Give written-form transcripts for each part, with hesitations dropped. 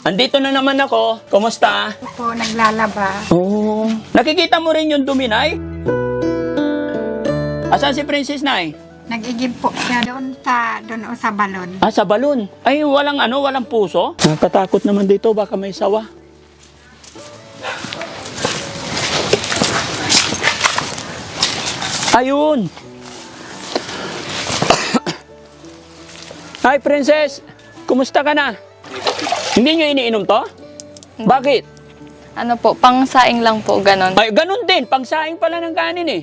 Andito na naman ako. Kumusta? Opo, naglalaba. Oo. Nakikita mo rin yung dumi, Nay? Asan si Princess, Nay? Nag-igib po siya doon sa balon. Ah, sa balon. Ay, walang puso? Nakakatakot naman dito. Baka may sawa. Ayun. Hi, Princess. Kumusta ka na? Hindi nyo iniinom to? Bakit? Ano po, pang-saing lang po, ganon. Ay, ganun din. Pangsaing pala ng kanin eh.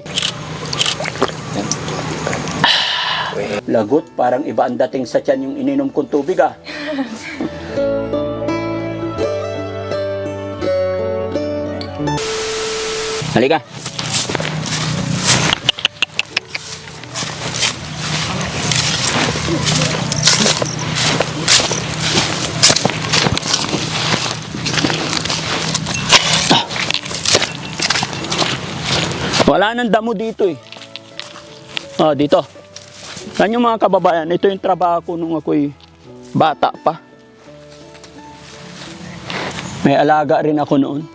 Lagot, parang iba ang dating sa tiyan yung ininom kong tubig ah. Halika. Wala nang damo dito eh. Ah, dito. Yan yung mga kababayan, ito yung trabaho ko nung ako'y bata pa. May alaga rin ako noon.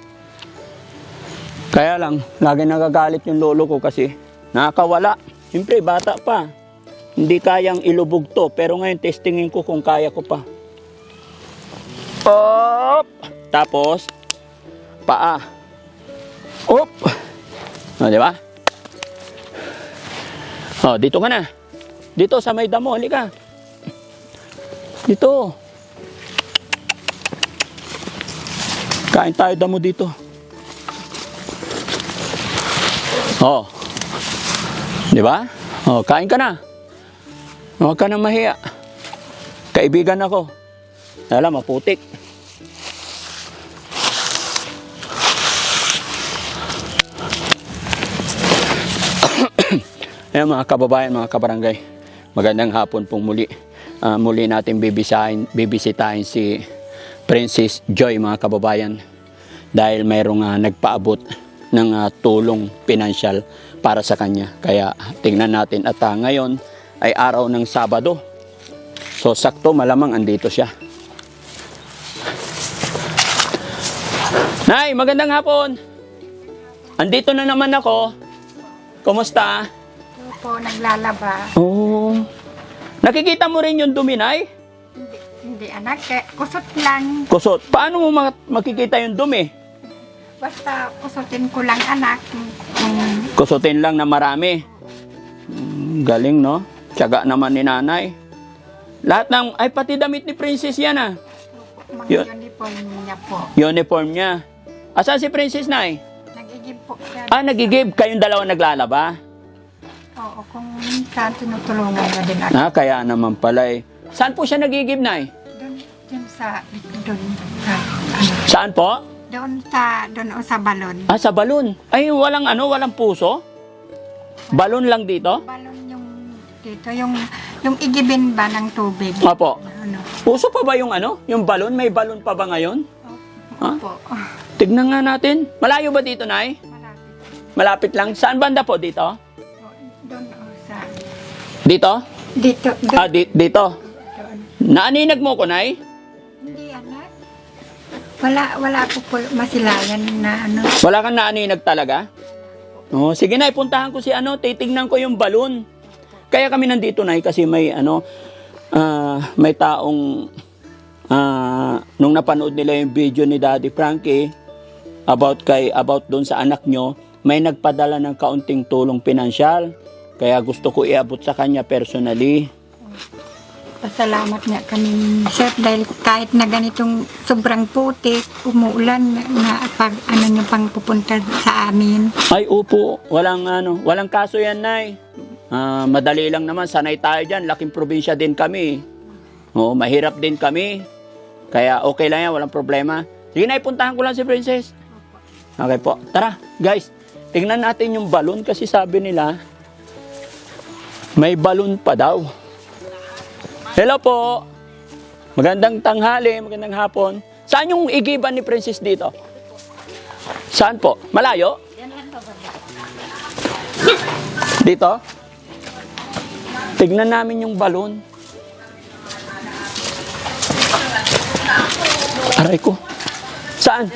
Kaya lang, lagi nagagalit yung lolo ko kasi nakakawala. Siyempre, bata pa. Hindi kayang ilubog to, pero ngayon testingin ko kung kaya ko pa. Op! Tapos, paa. Op! O, di ba? O, dito ka na. Dito sa may damo, halika. Dito. Kain tayo damo dito. O. Di ba? O, kain ka na. Huwag ka na mahiya. Kaibigan ako. Alam, maputik. Ayan mga kababayan, mga kabarangay, magandang hapon pong muli. Muli natin bibisitahin si Princess Joy mga kababayan dahil mayroong nagpaabot ng tulong pinansyal para sa kanya. Kaya tingnan natin at ngayon ay araw ng Sabado. So sakto malamang andito siya. Nay, magandang hapon. Andito na naman ako. Kumusta? Opo, naglalaba. Oo. Nakikita mo rin yung dumi, Nay? Hindi anak, kusot lang. Kusot. Paano mo makikita yung dumi? Basta kusutin ko lang anak. Kusutin lang na marami. Galing, no? Tiyaga naman ni nanay. Lahat ng, ay pati damit ni Princess yan ah. Mga uniform niya po. Uniform niya. Asan si Princess, Nay? Nag-igib po siya. Ah, nagigib. Kayong dalawa naglalaba? Oo, kung minsan tinutulungan niya din ako. Ah, kaya naman pala eh. Saan po siya nagigib, Nay? Doon sa Saan po? doon sa balon. Ah, sa balon. Ay, walang puso? Balon lang dito? Balon yung dito, yung igibin ba ng tubig? Opo. Ano? Puso pa ba yung yung balon? May balon pa ba ngayon? Ha? Opo. Tignan nga natin. Malayo ba dito, Nay? Malapit. Malapit lang. Saan banda po? Dito? Doon sa Dito? dito. Ah, dito. Doon. Naaninag mo ko, Nay? Hindi anak. Wala po masilayan na ano. Wala kang naaninag talaga? Oh, sige, Nay, puntahan ko si titignan ko yung balon. Kaya kami nandito, Nay, kasi may may taong nung napanood nila yung video ni Daddy Frankie about doon sa anak nyo, may nagpadala ng kaunting tulong pinansyal. Kaya gusto ko iabot sa kanya personally. Pasalamat nga kami, sir, dahil kahit na ganitong sobrang putik, umuulan na pag nyo pang pupunta sa amin. Ay, upo. Walang kaso yan, Nay. Madali lang naman. Sanay tayo dyan. Laking probinsya din kami. Oo, mahirap din kami. Kaya okay lang yan. Walang problema. Sige, Nay, puntahan ko lang si Princess. Okay po. Tara, guys. Tingnan natin yung balon kasi sabi nila, may balon pa daw. Hello po. Magandang tanghali, magandang hapon. Saan yung igiban ni Princess dito? Saan po? Malayo? Dito? Tignan namin yung balon. Aray ko. Saan?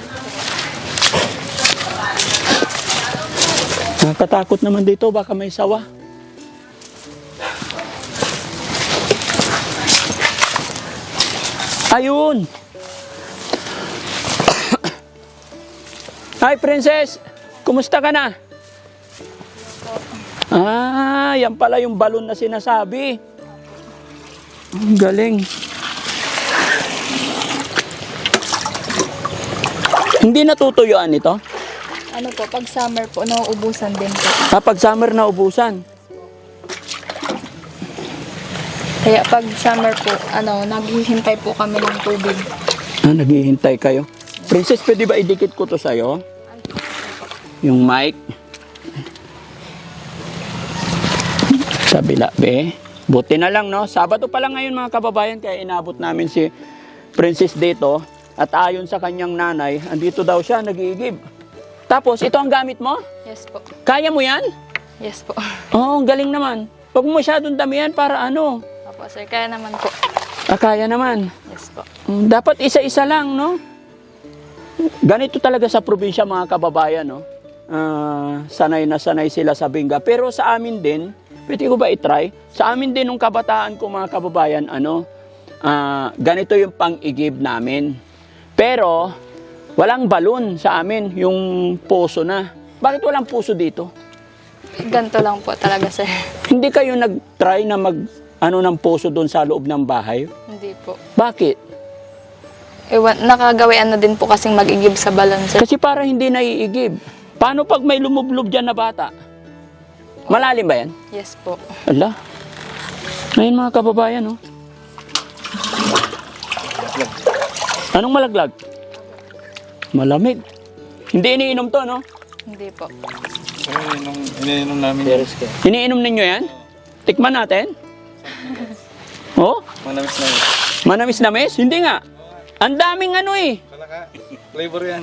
Nakakatakot naman dito. Baka may sawa. Ayun! Hi, Princess! Kumusta ka na? Ah, yan pala yung balon na sinasabi. Ang galing. Hindi natutuyuan ito? Ano po, pag summer po, nauubusan din po. Pag summer na ubusan. Kaya pag summer po, naghihintay po kami ng tubig. Naghihintay kayo. Princess, pwede ba idikit ko to sa'yo? Yung mic. Kabila, be. Buti na lang, no? Sabado pa lang ngayon, mga kababayan, kaya inabot namin si Princess dito. At ayon sa kanyang nanay, andito daw siya, nag-iigib. Tapos, ito ang gamit mo? Yes po. Kaya mo yan? Yes po. Oo, ang galing naman. Huwag mo masyadong damihan para ano. Opo, sir, kaya naman po. Kaya naman. Yes po. Dapat isa-isa lang, no? Ganito talaga sa probinsya, mga kababayan, no? Sanay na sanay sila sa bingga. Pero sa amin din, pwede ko ba i-try? Sa amin din, nung kabataan ko, mga kababayan, ganito yung pang-igib namin. Pero, walang balon sa amin, yung puso na. Bakit walang puso dito? Ganito lang po talaga, sir. Hindi kayo nag-try na ng puso doon sa loob ng bahay? Hindi po. Bakit? Nakagawian na din po kasing mag-igib sa balon, sir. Kasi para hindi naiigib. Paano pag may lumublob dyan na bata? Malalim ba yan? Yes po. Ala. Ngayon, mga kababayan, no? Anong malaglag? Malamig. Hindi iniinom to, no? Hindi po. Iniinom namin. Iniinom ninyo yan? Tikman natin? Oh? Manamis na yun. Manamis-namis? Hindi nga. Ang daming ano eh. Palaka. Flavor yan.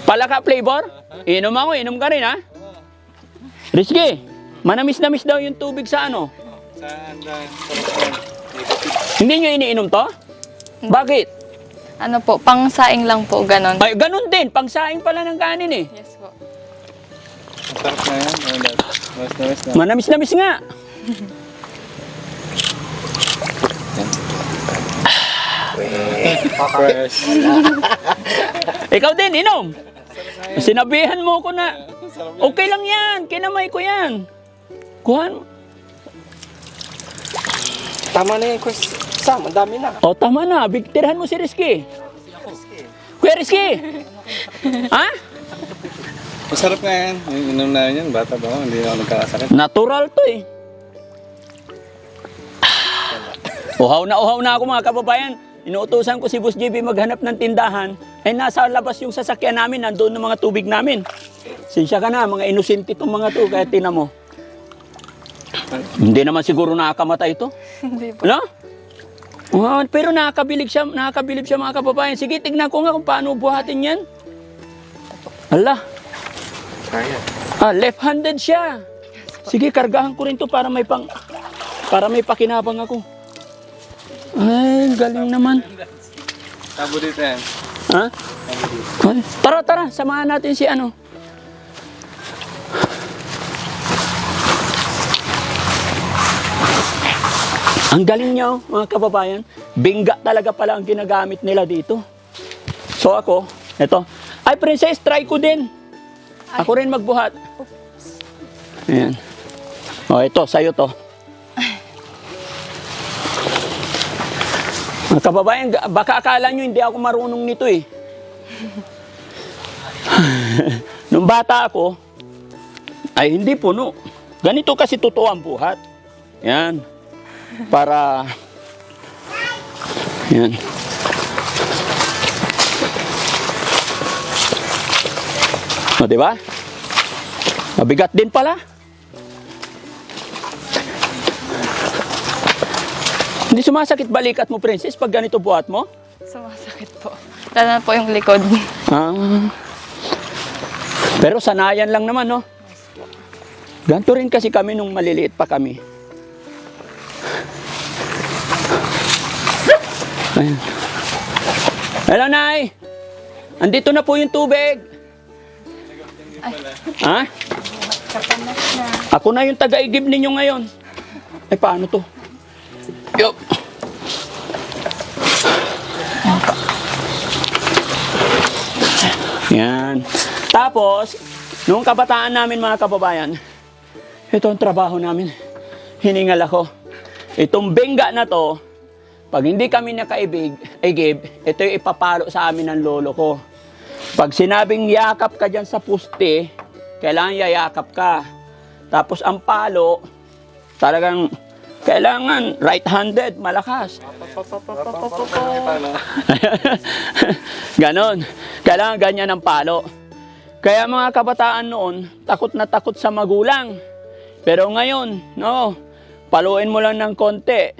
Palaka flavor? Inom ako, inom ka rin, ha? Rizky, manamis-namis daw yung tubig sa ano? Saan dahil? Hindi nyo iniinom to? Bakit? Ano po, pang saing lang po, ganon. Ay, ganun din. Pangsaing pala ng kanin eh. Yes po. Masarap na yan. Mas na. Manamis-namis nga. Fresh. Ikaw din, inom. Sinabihan mo ko na. Okay lang yan. Kinamay ko yan. Kuhan. Tama na yan, Chris. Sam, ang dami na. O, tama na. Bigtirahan mo si Rizky. Kuya Rizky. Ha? Masarap nga yan. Inom na yan. Bata ba? Hindi ako nagkakasakit. Natural to eh. Uhaw na ako, mga kababayan. Inuutosan ko si Boss JB maghanap ng tindahan. Ay nasa labas yung sasakyan namin. Nandoon ng mga tubig namin. Sinsya ka na. Mga inosente itong mga to. Kaya tinan mo. Hindi naman siguro nakakamatay ito. Hindi po. No? Pero nakakabilib siya mga kababayan. Sige, tignan ko nga kung paano buhatin yan. Ala. Left-handed siya. Sige, kargahan ko rin to para may pakinabang ako. Ay, galing naman. Tabo dito yan. Ha? Ay, tara, samahan natin si ano. Ang galing niya, mga kababayan. Bingga talaga pala ang ginagamit nila dito. So ako, eto. Ay, Princess, try ko din. Ako rin magbuhat. Ayan. O, ito, sa'yo to. Mga kababayan, baka akala nyo hindi ako marunong nito eh. Nung bata ako, ay hindi puno. Ganito kasi totoo ang buhat. Yan. Para, yan. O, diba? Mabigat din pala. Hindi sumasakit balikat mo, Princess, pag ganito buhat mo? Sumasakit po. Lalo na po yung likod. Pero sanayan lang naman, no? Ganito rin kasi kami nung maliliit pa kami. Ayan. Hello, Nay. Andito na po yung tubig. Ha? Kapanas na. Ako na yung taga-igib ninyo ngayon. Ay, paano to? Yup. Yan. Tapos, nung kabataan namin mga kababayan, ito ang trabaho namin. Hiningal ako. Itong bengga na to, pag hindi kami nakaibig, ito yung ipapalo sa amin ng lolo ko. Pag sinabing yakap ka dyan sa puste, kailangan yayakap ka. Tapos ang palo, talagang kailangan right-handed, malakas. Ganon. Kailangan ganyan ang palo. Kaya mga kabataan noon, takot na takot sa magulang. Pero ngayon, no, paluin mo lang ng konti,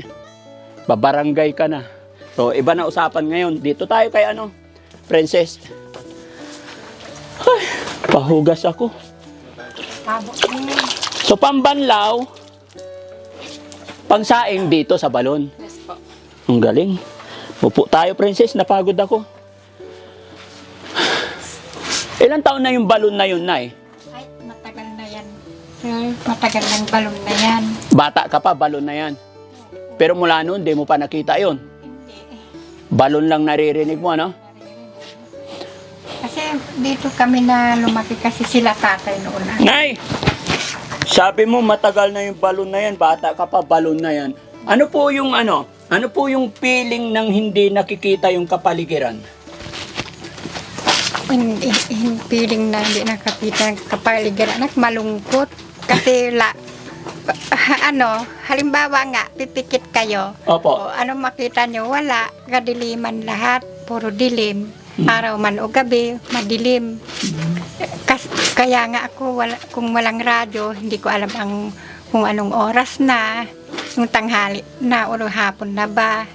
babarangay ka na. So, iba na usapan ngayon. Dito tayo kay Princess. Ay, pahugas ako. Tabo niya. So, pambanlaw, pangsaing dito sa balon. Yes po. Ang galing. Upo tayo, Princess. Napagod ako. Ilang taon na yung balon na yun, Nay? Ay, matagal na yan. Sir, matagal ng balon na yan. Bata ka pa, balon na yan. Pero mula noon, di mo pa nakita yon. Hindi. Balon lang naririnig mo, ano? Kasi dito kami na lumaki kasi sila tatay noon. Nay! Sabi mo matagal na yung balon na yan, bata ka pa, balon na yan. Ano po yung Ano po yung feeling ng hindi nakikita yung kapaligiran? Feeling na hindi nakapita ng kapaligiran. Malungkot. Kasi halimbawa nga, pipikit kayo. Opo. O, ano makita nyo? Wala. Kadiliman lahat. Puro dilim. Araw man o gabi, madilim. Kaya nga ako, kung walang radyo, hindi ko alam kung anong oras na, yung tanghali na o hapon na ba.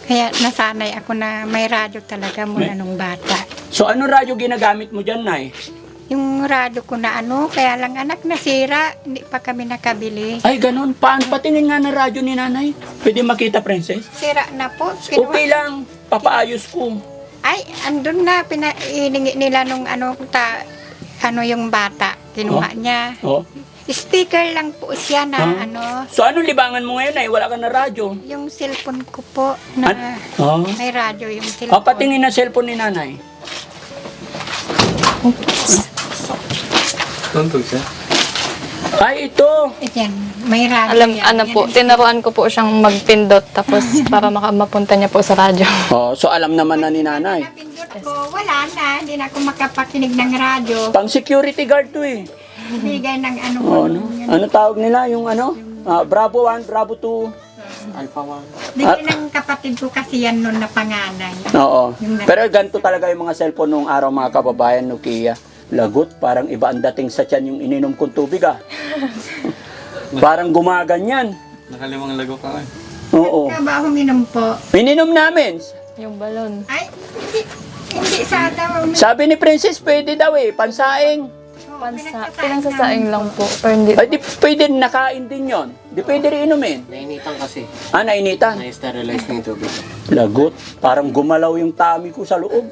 Kaya nasanay ako na may radyo talaga mula nung bata. So, anong radyo ginagamit mo dyan, Nay? Yung radyo ko na kaya lang anak nasira, hindi pa kami nakabili. Ay, ganun. Patingin nga ng radyo ni Nanay. Pwede makita, Princess? Sira na po. Okay lang. Papaayos ko. Ay, andun na, pinahiningi nila nung yung bata. Kinuha niya. Oh. Sticker lang po siya na So, anong libangan mo ngayon, Nay? Wala ka na radyo. yung cellphone ko po na Oh. may radyo yung cellphone. Patingin na cellphone ni Nanay. Tuntog siya. Ay, ito. Ayan, may radyo Alam, yan. po, tinuruan ko po siyang magpindot tapos para mapunta niya po sa radyo. Oh, so alam naman na ni Nanay. Napindot ko, wala na, hindi na ako makapakinig ng radyo. Pang security guard to eh. Bigay ng Oh, ano tawag nila? Yung Bravo 1, Bravo 2. Alpha 1. Bigay ng kapatid ko kasi yan noon na panganay. Oo. Pero ganito talaga yung mga cellphone nung araw, mga kababayan, Nokia. Lagot, parang iba ang dating sa tiyan yung ininom kong tubig Parang gumaganyan. Nakalimang lago ka nga. Oo. Kaya ba uminom po? Ininom namin. Yung balon. Ay, hindi sa daw. Sabi ni Princess, pwede daw pansaing. Pinangsasaing lang po. Pero hindi. Ay, di pwede nakain din yon. Di pwede rin inumin. Nainitan kasi. Nainitan. Na-sterilize na yung tubig. Lagot, parang gumalaw yung tummy ko sa loob.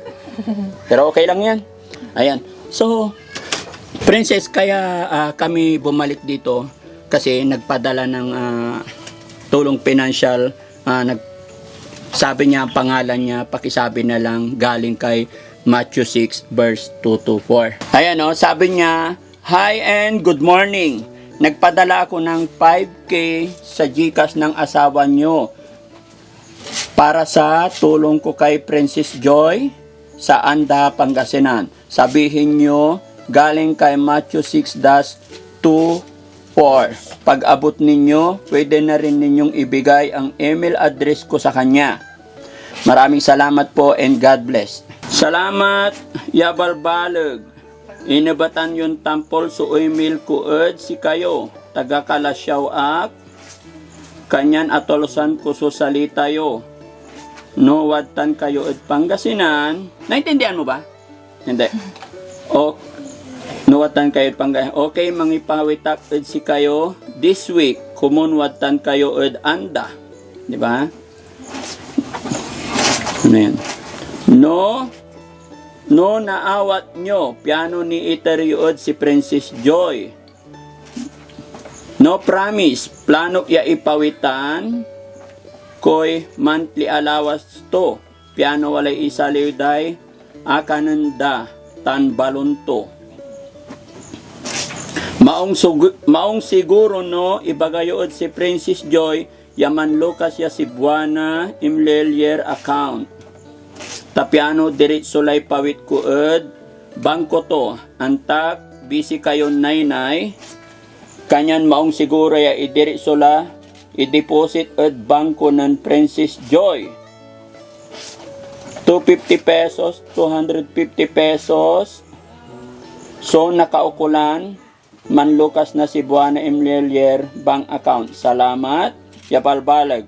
Pero okay lang yan. Ayan. So, Princess, kaya kami bumalik dito kasi nagpadala ng tulong financial. Sabi niya, ang pangalan niya, pakisabi na lang, galing kay Matthew 6 verse 2-4. Ayan sabi niya, hi and good morning. Nagpadala ako ng 5K sa GCash ng asawa niyo para sa tulong ko kay Princess Joy sa Anda, Pangasinan. Sabihin niyo, galing kay Matthew 6-2-4. Pag abot ninyo, pwede na rin ninyong ibigay ang email address ko sa kanya. Maraming salamat po and God bless. Salamat, Yabalbalag. Inabatan yung tampol so email ko si kayo. Taga Kalasyaw ak. Kanyan atolosan ko so salita yo. No watan kayo Pangasinan. Naintindihan mo ba? Hindi. O, no watan kayo Pangasinan. Okay, mangipawitak si kayo this week. Kumun watan kayo Anda. Di ba? Ano yan? No naawat nyo, piano ni iteriod si Princess Joy. No promise, plano ya ipawitan, koy monthly allowance to, piano walay isa liuday, akananda, tan balunto. Maong siguro no, ibagayood si Princess Joy, yaman Lucas ya si Buana Imlelier account. Tapiano diretso lay pawit kuod, bangko to, antak, busy kayo naynay, kanyan maong siguro ya idiretso la, i-deposit at bangko ng Princess Joy. 250 pesos, 250 pesos, so nakaukulan, Man Lucas na si Buana Imlelier bank account. Salamat. Yapalbalag.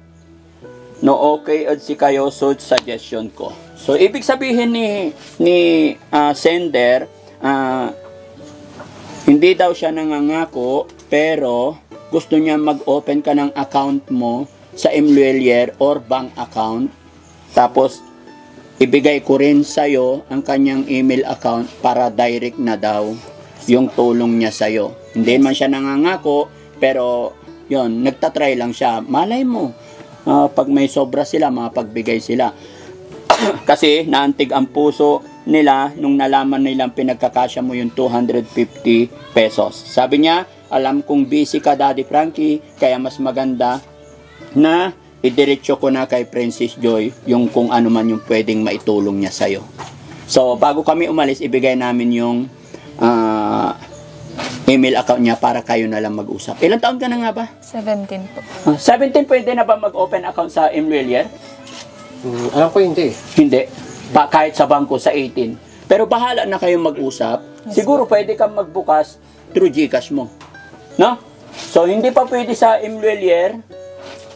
No okay at si kayo so suggestion ko. So ibig sabihin ni sender, hindi daw siya nangangako pero gusto niya mag-open ka ng account mo sa Imlelier or bank account. Tapos ibigay ko rin sa'yo ang kanyang email account para direct na daw yung tulong niya sa'yo. Hindi man siya nangangako, pero yon nagtatry lang siya. Malay mo, pag may sobra sila, mapagbigay sila. Kasi naantig ang puso nila nung nalaman nilang pinagkakasya mo yung 250 pesos. Sabi niya, alam kong busy ka, Daddy Frankie, kaya mas maganda na idiretso ko na kay Princess Joy yung kung ano man yung pwedeng maitulong niya sa'yo. So, bago kami umalis, ibigay namin yung email account niya para kayo na lang mag-usap. Ilang taon ka na nga ba? 17 po. 17 pwede na ba mag-open account sa Imlelier? Alam ko hindi. Hindi. Kahit sa bangko sa 18. Pero bahala na kayong mag-usap. Siguro pwede kang magbukas through GCash mo. No? So hindi pa pwede sa Imlelier,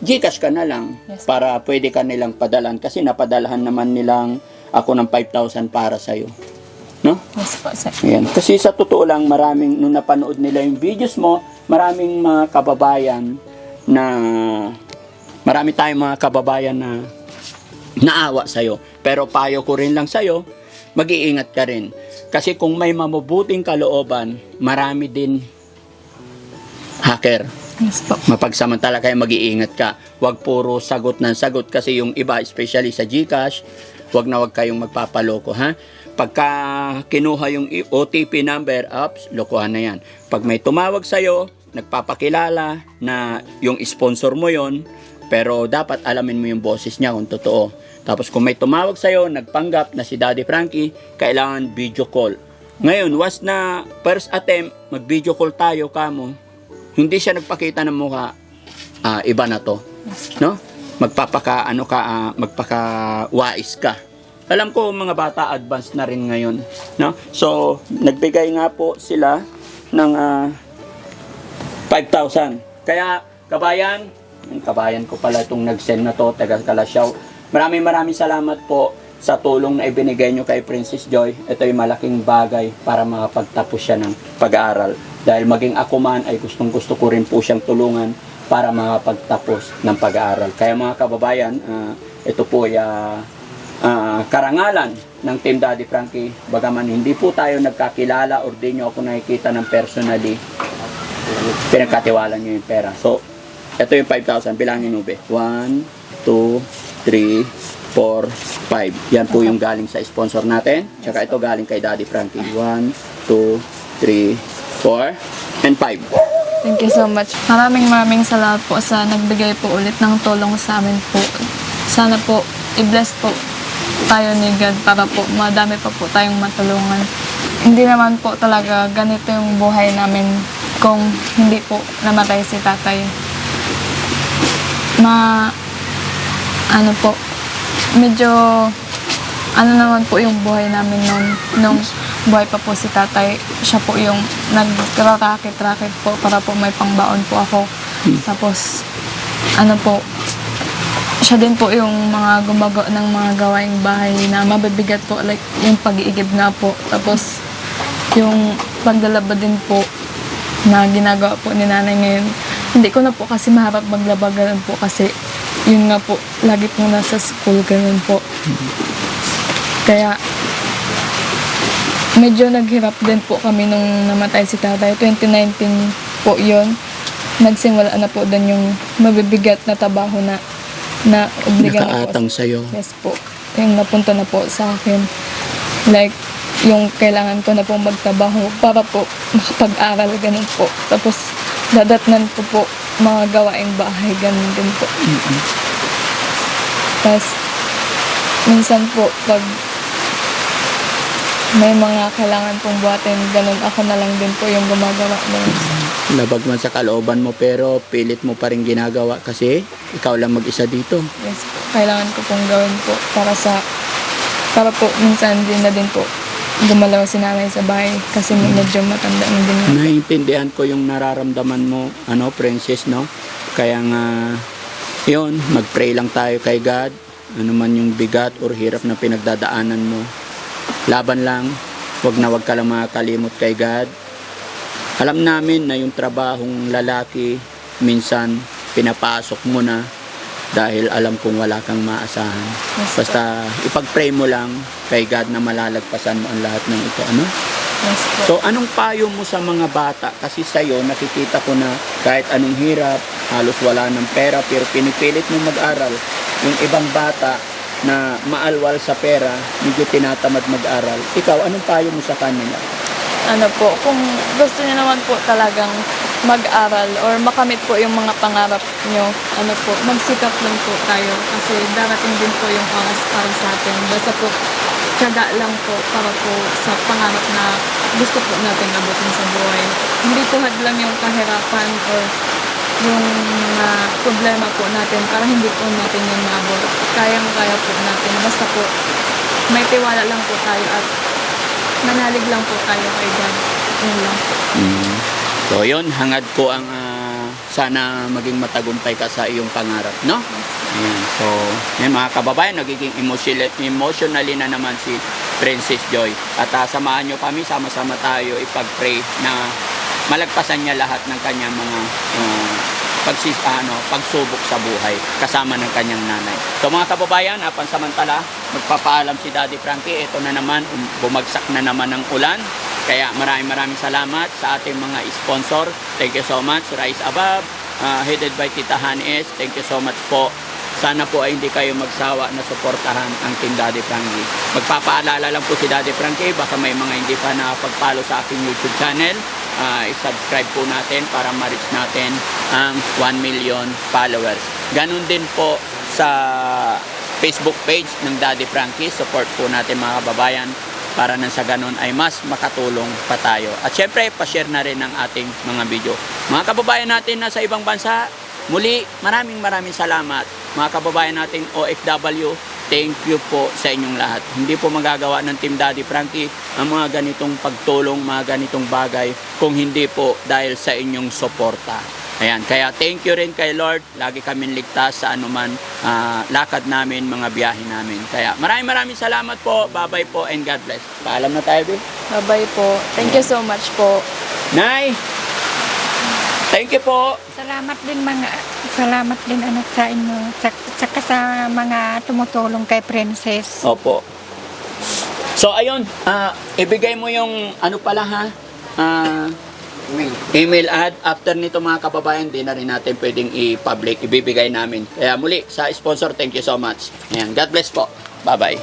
GCash ka na lang para pwede ka nilang padalan kasi napadalahan naman nilang ako ng 5,000 para sa'yo. No? Yes po, sir. Ayan. Kasi sa totoo lang, nung napanood nila yung videos mo, maraming mga kababayan na, marami tayong mga kababayan na naawa sa'yo. Pero payo ko rin lang sa'yo, mag-iingat ka rin. Kasi kung may mabubuting kalooban, marami din hacker. Yes po. Mapagsamantala kayo mag-iingat ka. Huwag puro sagot ng sagot kasi yung iba, especially sa GCash, huwag kayong magpapaloko, ha? Pagka kinuha yung OTP number, lokohan na yan. Pag may tumawag sa'yo, nagpapakilala na yung sponsor mo yon, pero dapat alamin mo yung boses niya kung totoo. Tapos kung may tumawag sa'yo, nagpanggap na si Daddy Frankie, kailangan video call. Ngayon, was na first attempt, mag-video call tayo kamo, hindi siya nagpakita ng mukha, iba na to. No? Magpaka-wais ka. Alam ko mga bata advanced na rin ngayon, no? So, nagbigay nga po sila ng 5,000. Kaya kabayan ko pala itong nag-send na to, taga Kalasyaw. Maraming salamat po sa tulong na ibinigay nyo kay Princess Joy. Ito ay malaking bagay para makapagtapos siya ng pag-aaral. Dahil maging ako man ay gustong-gusto ko rin po siyang tulungan para makapagtapos ng pag-aaral. Kaya mga kababayan, ito po ay karangalan ng Team Daddy Frankie. Bagaman hindi po tayo nagkakilala or di nyo ako nakikita ng personally, pinagkatiwalan nyo yung pera. So, ito yung 5,000. Bilangin mo, be. 1, 2, 3, 4, 5. Yan po yung galing sa sponsor natin. Tsaka ito galing kay Daddy Frankie. 1, 2, 3, 4, and 5. Thank you so much. Maraming salamat po sa nagbigay po ulit ng tulong sa amin po. Sana po i-bless po tayo ni God para po madami pa po tayong matulungan. Hindi naman po talaga ganito yung buhay namin kung hindi po namatay si tatay. Medyo naman po yung buhay namin nung buhay pa po si tatay. Siya po yung nag-rakit-rakit po para po may pangbaon po ako. Tapos siya din po yung mga gumagawa ng mga gawaing bahay na mabibigat po, like yung pag-iigib nga po. Tapos yung paglalaba din po na ginagawa po ni nanay ngayon. Hindi ko na po kasi maharap maglaba ganun po kasi yun nga po, lagi po nasa school ganun po. Kaya medyo naghirap din po kami nung namatay si tatay. 2019 po yun. Nagsimula na po din yung mabibigat na trabaho na obligan na po. Nakaatang sa'yo. Yes po. Yung napunta na po sa akin. Like, yung kailangan ko na po magtrabaho para po makapag-aral, ganun po. Tapos, dadatnan ko po mga gawaing bahay, ganun din po. Tapos, minsan po, pag may mga kailangan pong buhatin, ganun, ako na lang din po yung gumagawa ng Labag man sa kalooban mo pero pilit mo pa rin ginagawa kasi ikaw lang mag-isa dito. yes po. Kailangan ko pong gawin po para po minsan din na din po gumalaw si nanay sa bahay kasi medyo matanda na din. Naiintindihan ko yung nararamdaman mo, Princess, no? Kaya nga, yun, mag-pray lang tayo kay God. Ano man yung bigat or hirap na pinagdadaanan mo. Laban lang, wag ka lang makakalimot kay God. Alam namin na yung trabahong lalaki, minsan pinapasok mo na dahil alam kong wala kang maasahan. Yes, Basta ipag-pray mo lang kay God na malalagpasan mo ang lahat ng ito, Yes po. So, anong payo mo sa mga bata? Kasi sa'yo, nakikita ko na kahit anong hirap, halos wala ng pera, pero pinipilit mo mag-aral. Yung ibang bata na maalwal sa pera, medyo tinatamad mag-aral. Ikaw, anong payo mo sa kanila? Ano po, kung gusto niyo naman po talagang mag-aral or makamit po yung mga pangarap niyo, magsikap lang po tayo kasi darating din po yung oras para sa atin. Basta po, tiyaga lang po para po sa pangarap na gusto po natin abutin sa buhay. Hindi po hadlang yung kahirapan or yung mga problema po natin para hindi po natin yung maabot. Kayang-kaya po natin. Basta po, may tiwala lang po tayo at manalig lang po tayo kay God. Yun lang po. So, yun, hangad ko ang sana maging matagumpay ka sa iyong pangarap, no? Ayan. So, yan mga kababayan, nagiging emotionally na naman si Princess Joy. At samahan nyo kami, sama-sama tayo ipag-pray na malagpasan niya lahat ng kanyang mga pagsubok sa buhay kasama ng kanyang nanay. So mga kababayan, pansamantala, magpapaalam si Daddy Frankie. Ito na naman, bumagsak na naman ang ulan. Kaya maraming salamat sa ating mga sponsor. Thank you so much. Rise Above, headed by Tita Hanes. Thank you so much po. Sana po ay hindi kayo magsawa na suportahan ang Team Daddy Frankie. Magpapaalala lang po si Daddy Frankie, baka may mga hindi pa nakapag-follow sa aking YouTube channel. I-subscribe po natin para ma-reach natin ang 1 million followers. Ganun din po sa Facebook page ng Daddy Frankie. Support po natin mga kababayan para nang sa ganun ay mas makatulong pa tayo. At syempre, pa-share na rin ang ating mga video. Mga kababayan natin na sa ibang bansa, muli, maraming salamat. Mga kababayan nating OFW, thank you po sa inyong lahat. Hindi po magagawa ng Team Daddy Frankie ang mga ganitong pagtulong, mga ganitong bagay kung hindi po dahil sa inyong suporta. Ayan, kaya thank you rin kay Lord. Lagi kaming ligtas sa anuman lakad namin, mga biyahe namin. Kaya maraming salamat po. Bye-bye po and God bless. Paalam na tayo, Bill. Bye-bye po. Thank you so much po. Nay! Thank you po. Salamat din anak sa inyo. Saka sa mga tumutulong kay Princess. Opo. So, ayun. Ibigay mo yung ano pala ha? Email ad. After nito mga kababayan, di na rin natin pwedeng i-public. Ibibigay namin. Kaya muli, sa sponsor, thank you so much. Ayan. God bless po. Bye-bye.